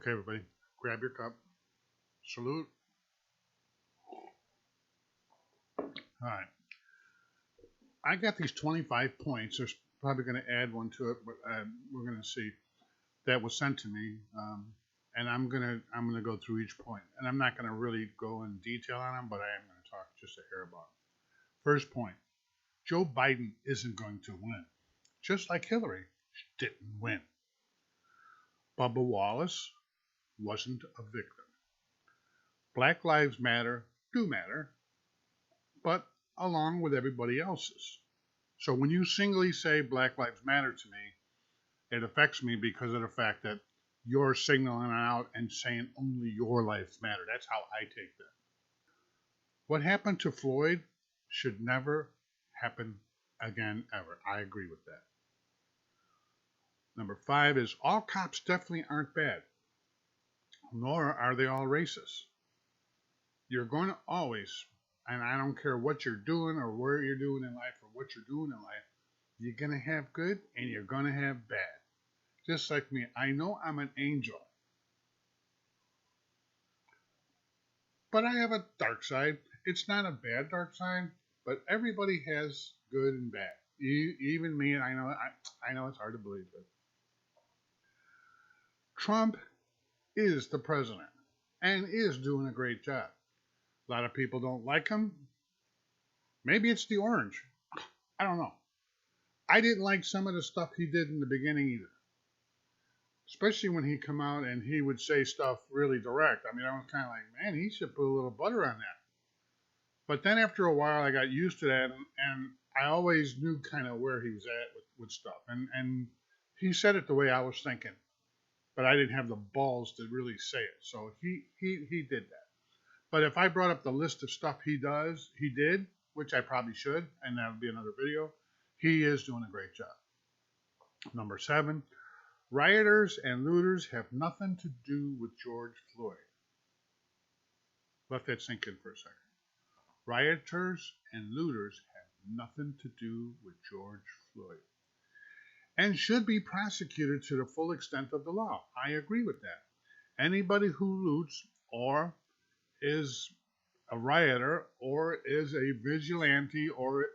Okay, everybody, grab your cup. Salute. All right. I got these 25 points. There's probably going to add one to it, but we're going to see. That was sent to me, and I'm gonna go through each point, and I'm not going to really go in detail on them, but I am going to talk just a hair about them. First point: Joe Biden isn't going to win, just like Hillary didn't win. Bubba Wallace wasn't a victim. Black Lives Matter do matter, but along with everybody else's. So when you singly say Black Lives Matter to me, it affects me because of the fact that you're signaling out and saying only your lives matter. That's how I take that. What happened to Floyd should never happen again, ever. I agree with that. Number 5 is all cops definitely aren't bad, nor are they all racist. You're going to always, and I don't care what you're doing or where you're doing in life or what you're doing in life, you're going to have good and you're going to have bad. Just like me, I know I'm an angel, but I have a dark side. It's not a bad dark side, but everybody has good and bad. Even me, and I know it's hard to believe, but Trump is the president and is doing a great job. A lot of people don't like him. Maybe it's the orange. I don't know. I didn't like some of the stuff he did in the beginning either. Especially when he come out and he would say stuff really direct. I mean, I was kind of like, man, he should put a little butter on that. But then after a while, I got used to that, and I always knew kind of where he was at with stuff. And he said it the way I was thinking, but I didn't have the balls to really say it. So he did that. But if I brought up the list of stuff he did, which I probably should, and that would be another video, he is doing a great job. Number 7. Rioters and looters have nothing to do with George Floyd. Let that sink in for a second. Rioters and looters have nothing to do with George Floyd and should be prosecuted to the full extent of the law. I agree with that. Anybody who loots or is a rioter or is a vigilante or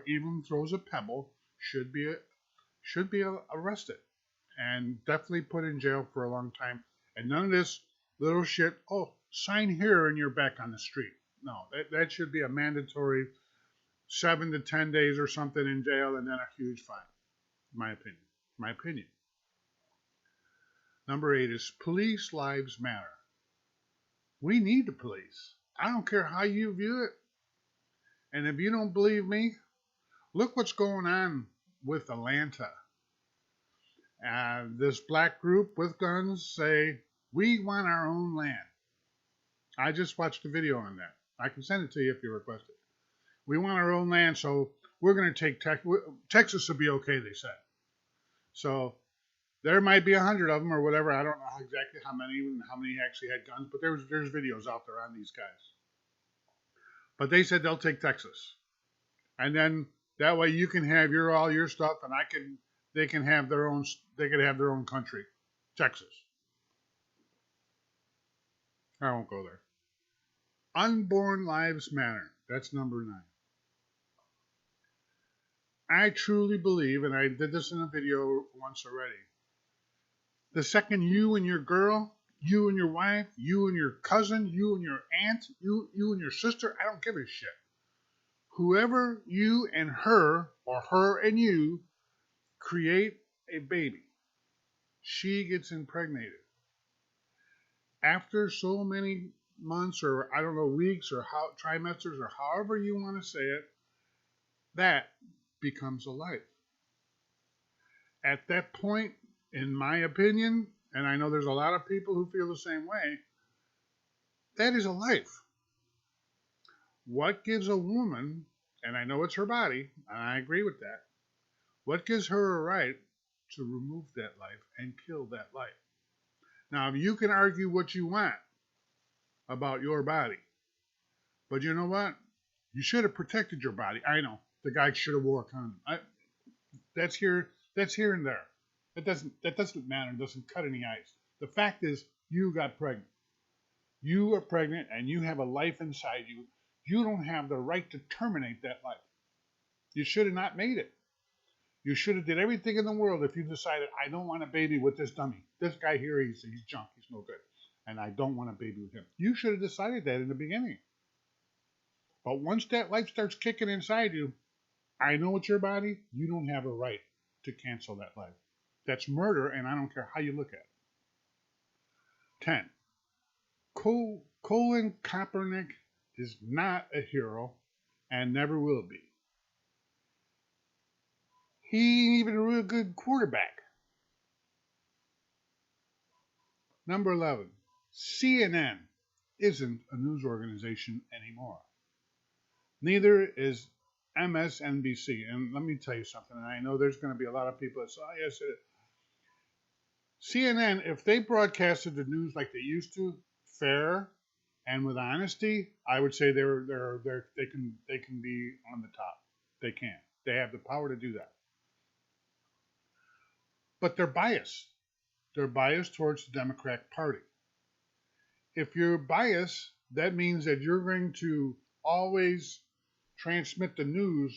even throws a pebble should be arrested and definitely put in jail for a long time. And none of this little shit, oh, sign here and you're back on the street. No, that should be a mandatory 7 to 10 days or something in jail and then a huge fine. My opinion. Number 8 is police lives matter. We need the police. I don't care how you view it. And if you don't believe me, look what's going on with Atlanta. This black group with guns say, we want our own land. I just watched a video on that. I can send it to you if you request it. We want our own land, so we're going to take Texas will be okay, they said. So there might be 100 of them or whatever. I don't know exactly how many actually had guns, but there's videos out there on these guys. But they said they'll take Texas. And then that way you can have all your stuff and they could have their own country. Texas. I won't go there. Unborn lives matter. That's number 9. I truly believe, and I did this in a video once already, the second you and your girl, you and your wife, you and your cousin, you and your aunt, you and your sister, I don't give a shit. Whoever you and her, or her and you, create a baby, she gets impregnated. After so many months or I don't know, weeks or trimesters or however you want to say it, that becomes a life. At that point, in my opinion, and I know there's a lot of people who feel the same way, that is a life. What gives a woman, and I know it's her body, and I agree with that, what gives her a right to remove that life and kill that life? Now, you can argue what you want about your body, but you know what? You should have protected your body. I know the guy should have wore a condom. That's here and there. That doesn't matter. It doesn't cut any ice. The fact is, You got pregnant. You are pregnant and you have a life inside you. You don't have the right to terminate that life. You should have not made it. You should have did everything in the world if you decided, I don't want a baby with this dummy. This guy here, he's junk. He's no good. And I don't want a baby with him. You should have decided that in the beginning. But once that life starts kicking inside you, I know it's your body. You don't have a right to cancel that life. That's murder, and I don't care how you look at it. 10. Colin Kaepernick is not a hero and never will be. He ain't even a real good quarterback. Number 11. CNN isn't a news organization anymore. Neither is MSNBC. And let me tell you something. And I know there's going to be a lot of people that say, oh, yes, it is. CNN, if they broadcasted the news like they used to, fair and with honesty, I would say they can be on the top. They can. They have the power to do that. But they're biased. They're biased towards the Democratic Party. If you're biased, that means that you're going to always transmit the news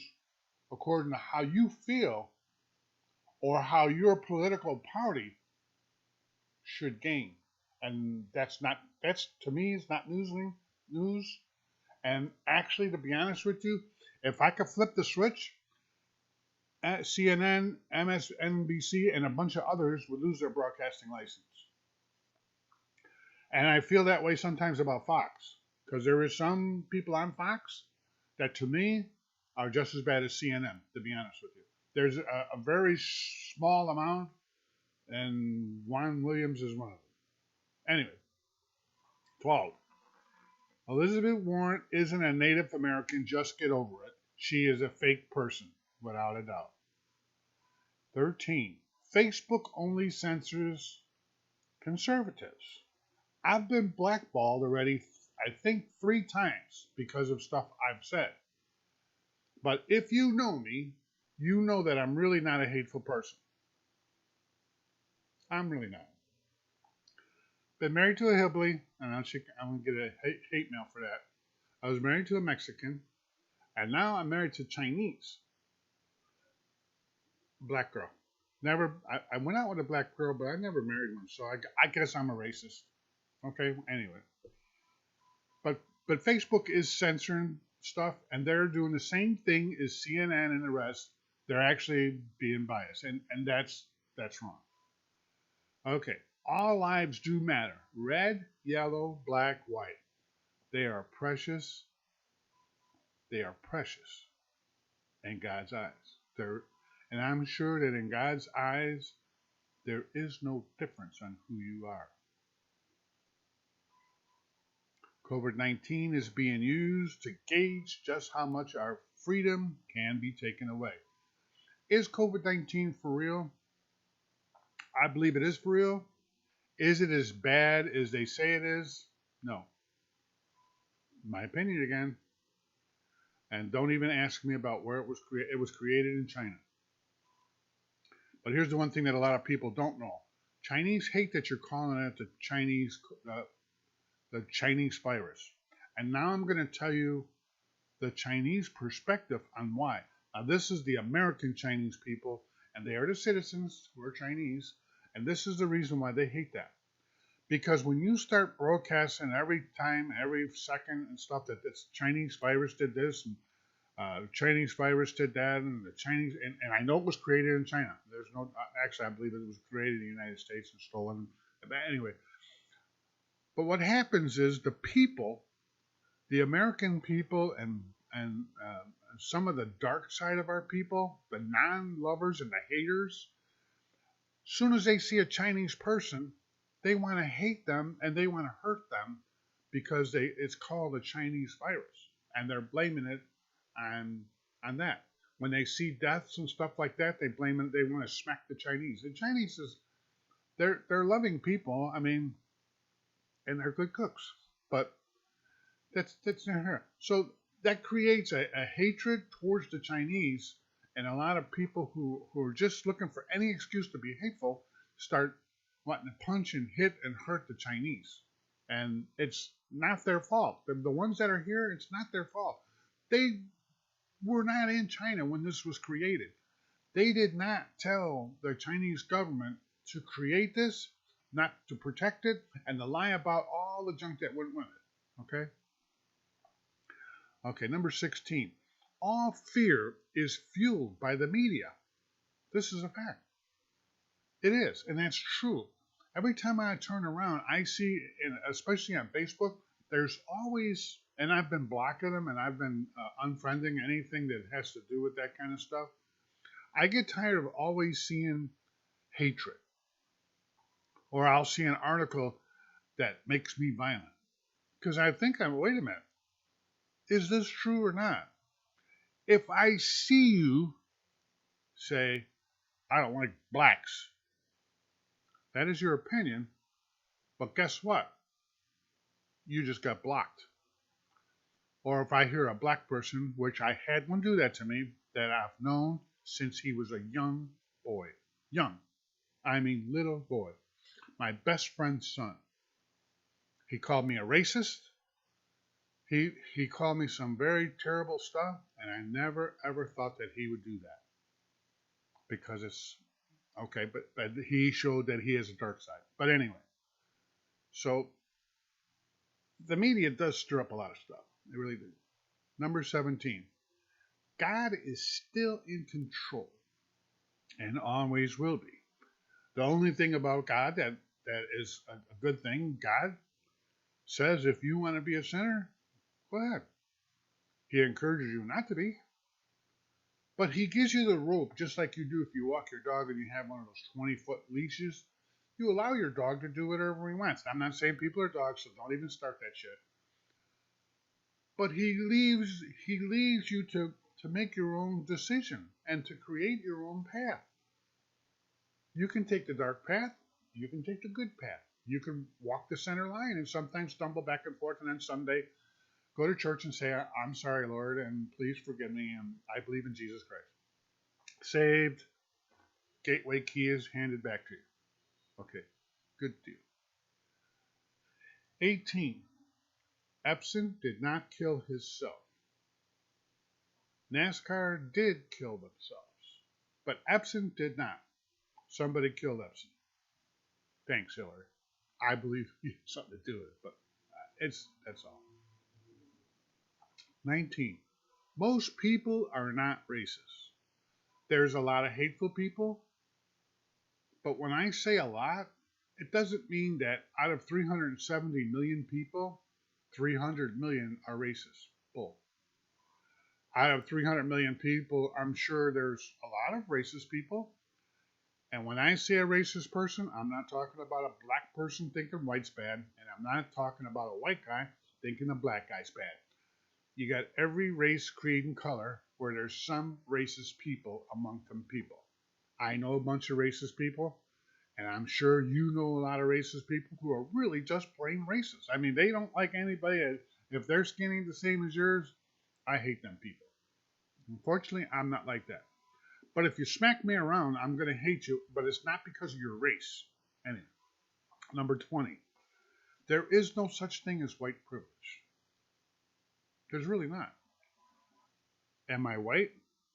according to how you feel or how your political party should gain. And that's to me, it's not news. And actually, to be honest with you, if I could flip the switch, CNN, MSNBC, and a bunch of others would lose their broadcasting license. And I feel that way sometimes about Fox, because there is some people on Fox that to me are just as bad as CNN, to be honest with you. There's a very small amount, and Juan Williams is one of them. Anyway, 12. Elizabeth Warren isn't a Native American, just get over it. She is a fake person, without a doubt. 13. Facebook only censors conservatives. I've been blackballed already, I think 3 times because of stuff I've said. But if you know me, you know that I'm really not a hateful person. I'm really not. Been married to a hillbilly, and I'm going to get a hate mail for that. I was married to a Mexican, and now I'm married to Chinese. Black girl. I went out with a black girl, but I never married one, so I guess I'm a racist. Okay, anyway. But Facebook is censoring stuff, and they're doing the same thing as CNN and the rest. They're actually being biased, and that's wrong. Okay, all lives do matter. Red, yellow, black, white. They are precious. They are precious in God's eyes. And I'm sure that in God's eyes, there is no difference on who you are. COVID-19 is being used to gauge just how much our freedom can be taken away. Is COVID-19 for real? I believe it is for real. Is it as bad as they say it is? No. My opinion again. And don't even ask me about where it was created. It was created in China. But here's the one thing that a lot of people don't know. Chinese hate that you're calling it the Chinese virus. And now I'm going to tell you the Chinese perspective on why. Now, this is the American Chinese people, and they are the citizens who are Chinese, and this is the reason why they hate that. Because when you start broadcasting every time, every second and stuff that this Chinese virus did this, and Chinese virus did that, and the Chinese, and I know it was created in China. There's no, actually, I believe it was created in the United States and stolen. But anyway, but what happens is the people, the American people, and some of the dark side of our people, the non-lovers and the haters, as soon as they see a Chinese person, they want to hate them and they want to hurt them because it's called a Chinese virus, and they're blaming it on that. When they see deaths and stuff like that, they blame it. They want to smack the Chinese. The Chinese they're loving people. I mean, and they're good cooks, but that's not her. So that creates a hatred towards the Chinese, and a lot of people who are just looking for any excuse to be hateful start wanting to punch and hit and hurt the Chinese. And it's not their fault. The ones that are here, it's not their fault. They were not in China when this was created. They did not tell the Chinese government to create this, not to protect it, and to lie about all the junk that went with it. Okay? Okay, number 16. All fear is fueled by the media. This is a fact. It is, and that's true. Every time I turn around, I see, especially on Facebook, there's always, and I've been blocking them and I've been unfriending anything that has to do with that kind of stuff. I get tired of always seeing hatred. Or I'll see an article that makes me violent. Because I think, wait a minute, is this true or not? If I see you say, I don't like blacks, that is your opinion, but guess what? You just got blocked. Or if I hear a black person, which I had one do that to me, that I've known since he was a young boy. Young. I mean little boy. My best friend's son. He called me a racist. He called me some very terrible stuff, and I never ever thought that he would do that. Because it's okay, but he showed that he has a dark side. But anyway. So the media does stir up a lot of stuff. They really do. Number 17. God is still in control and always will be. The only thing about God that is a good thing, God says if you want to be a sinner, go ahead. He encourages you not to be. But he gives you the rope, just like you do if you walk your dog and you have one of those 20-foot leashes. You allow your dog to do whatever he wants. I'm not saying people are dogs, so don't even start that shit. But he leaves you to make your own decision and to create your own path. You can take the dark path. You can take the good path. You can walk the center line and sometimes stumble back and forth, and then someday go to church and say, I'm sorry, Lord, and please forgive me, and I believe in Jesus Christ. Saved. Gateway key is handed back to you. Okay, good deal. 18. Epson did not kill himself. NASCAR did kill themselves, but Epson did not. Somebody killed Epson. Thanks, Hillary. I believe you had something to do with it, but that's all. 19. Most people are not racist. There's a lot of hateful people, but when I say a lot, it doesn't mean that out of 370 million people, 300 million are racist. Bull. Out of 300 million people, I'm sure there's a lot of racist people. And when I say a racist person, I'm not talking about a black person thinking white's bad, and I'm not talking about a white guy thinking a black guy's bad. You got every race, creed, and color where there's some racist people among them people. I know a bunch of racist people, and I'm sure you know a lot of racist people who are really just plain racist. I mean, they don't like anybody. If they're skinny the same as yours, I hate them people. Unfortunately, I'm not like that. But if you smack me around, I'm going to hate you, but it's not because of your race. Anyway, number 20. There is no such thing as white privilege. There's really not. Am I white?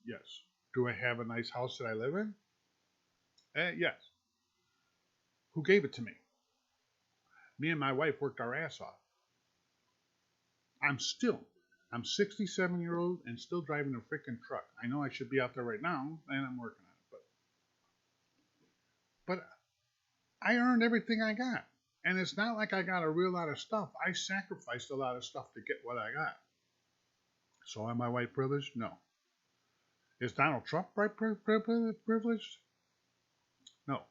Yes. Do I have a nice house that I live in? Yes. Who gave it to me? Me and my wife worked our ass off. I'm 67-year-old and still driving a freaking truck. I know I should be out there right now, and I'm working on it. But I earned everything I got. And it's not like I got a real lot of stuff. I sacrificed a lot of stuff to get what I got. So am I white privileged? No. Is Donald Trump white privileged? No.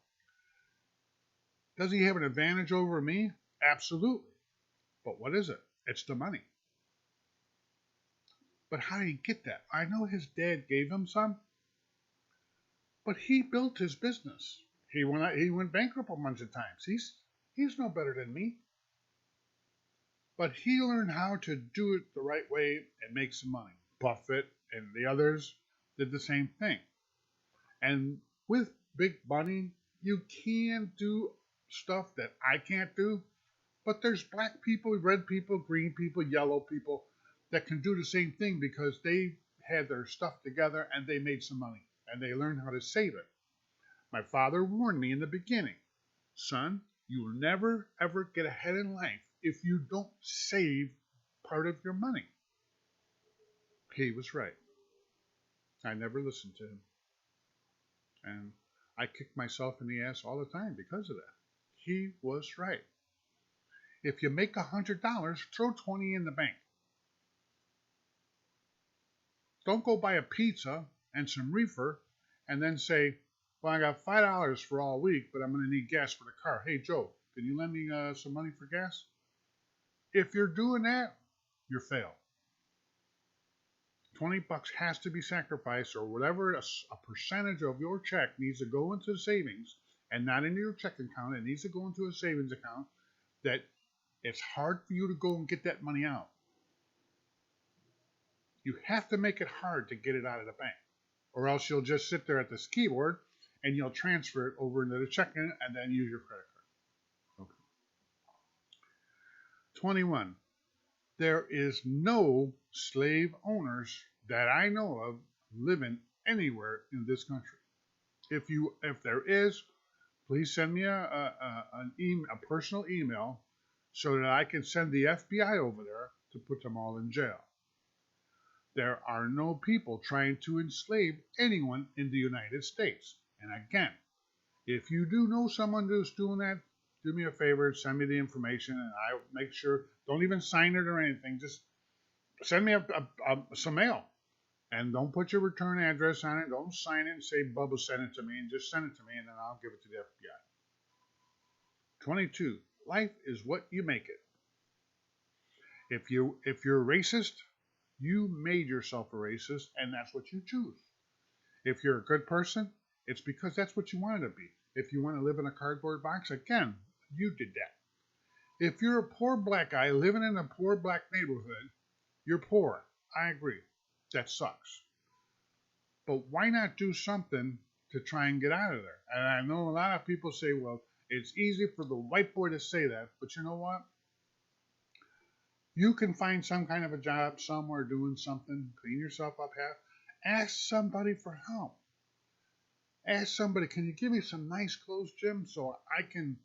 Does he have an advantage over me? Absolutely. But what is it? It's the money. But how did he get that? I know his dad gave him some, but he built his business. He went bankrupt a bunch of times. He's no better than me. But he learned how to do it the right way and make some money. Buffett and the others did the same thing. And with big money, you can do stuff that I can't do, but there's black people, red people, green people, yellow people that can do the same thing because they had their stuff together and they made some money and they learned how to save it. My father warned me in the beginning, son, you will never ever get ahead in life if you don't save part of your money. He was right. I never listened to him. And I kick myself in the ass all the time because of that. He was right. If you make $100, throw 20 in the bank. Don't go buy a pizza and some reefer and then say, well, I got $5 for all week, but I'm going to need gas for the car. Hey, Joe, can you lend me some money for gas? If you're doing that, you're failed. 20 bucks has to be sacrificed, or whatever a percentage of your check needs to go into the savings and not into your checking account. It needs to go into a savings account that it's hard for you to go and get that money out. You have to make it hard to get it out of the bank, or else you'll just sit there at this keyboard and you'll transfer it over into the checking and then use your credit card. Okay. 21. There is no slave owners that I know of living anywhere in this country. If there is, please send me a personal email so that I can send the FBI over there to put them all in jail. There are no people trying to enslave anyone in the United States. And again, if you do know someone who's doing that, do me a favor, send me the information, and I'll make sure. Don't even sign it or anything. Just send me some mail. And don't put your return address on it. Don't sign it and say Bubba sent it to me, and just send it to me, and then I'll give it to the FBI. 22. Life is what you make it. If you're racist, you made yourself a racist, and that's what you choose. If you're a good person, it's because that's what you wanted to be. If you want to live in a cardboard box, again, you did that. If you're a poor black guy living in a poor black neighborhood, you're poor. I agree. That sucks. But why not do something to try and get out of there? And I know a lot of people say, well, it's easy for the white boy to say that, but you know what? You can find some kind of a job somewhere doing something, clean yourself up half. Ask somebody for help. Ask somebody, can you give me some nice clothes, Jim, so I can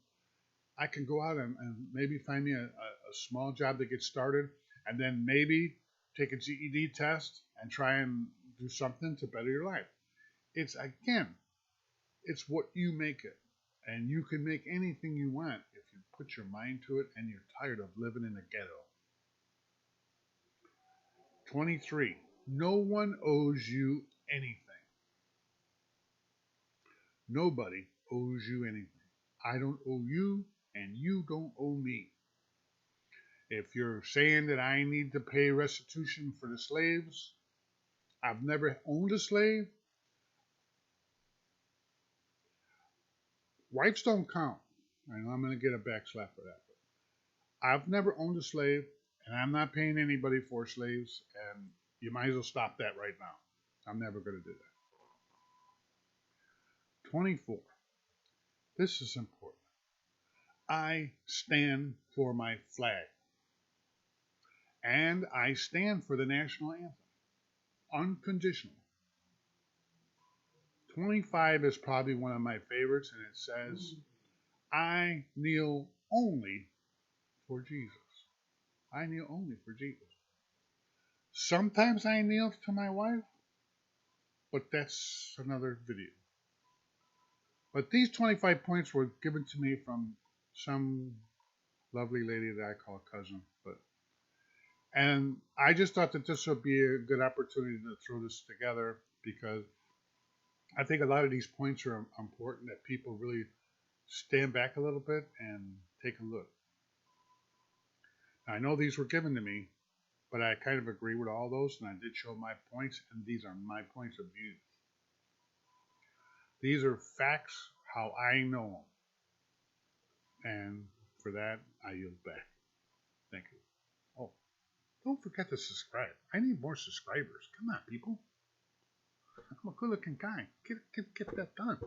go out and maybe find me a small job to get started, and then maybe take a GED test and try and do something to better your life. It's what you make it. And you can make anything you want if you put your mind to it and you're tired of living in a ghetto. 23. No one owes you anything. Nobody owes you anything. I don't owe you, and you don't owe me. If you're saying that I need to pay restitution for the slaves, I've never owned a slave. Whites don't count. I know I'm going to get a backslap for that. But I've never owned a slave, and I'm not paying anybody for slaves, and you might as well stop that right now. I'm never going to do that. 24. This is important. I stand for my flag. And I stand for the national anthem. Unconditional. 25 is probably one of my favorites, and it says, I kneel only for Jesus. I kneel only for Jesus. Sometimes I kneel to my wife, but that's another video. But these 25 points were given to me from some lovely lady that I call cousin. And I just thought that this would be a good opportunity to throw this together, because I think a lot of these points are important, that people really stand back a little bit and take a look. Now, I know these were given to me, but I kind of agree with all those, and I did show my points, and these are my points of view. These are facts, how I know them. And for that, I yield back. Thank you. Oh, don't forget to subscribe. I need more subscribers. Come on, people. I'm a good-looking guy. Get that done.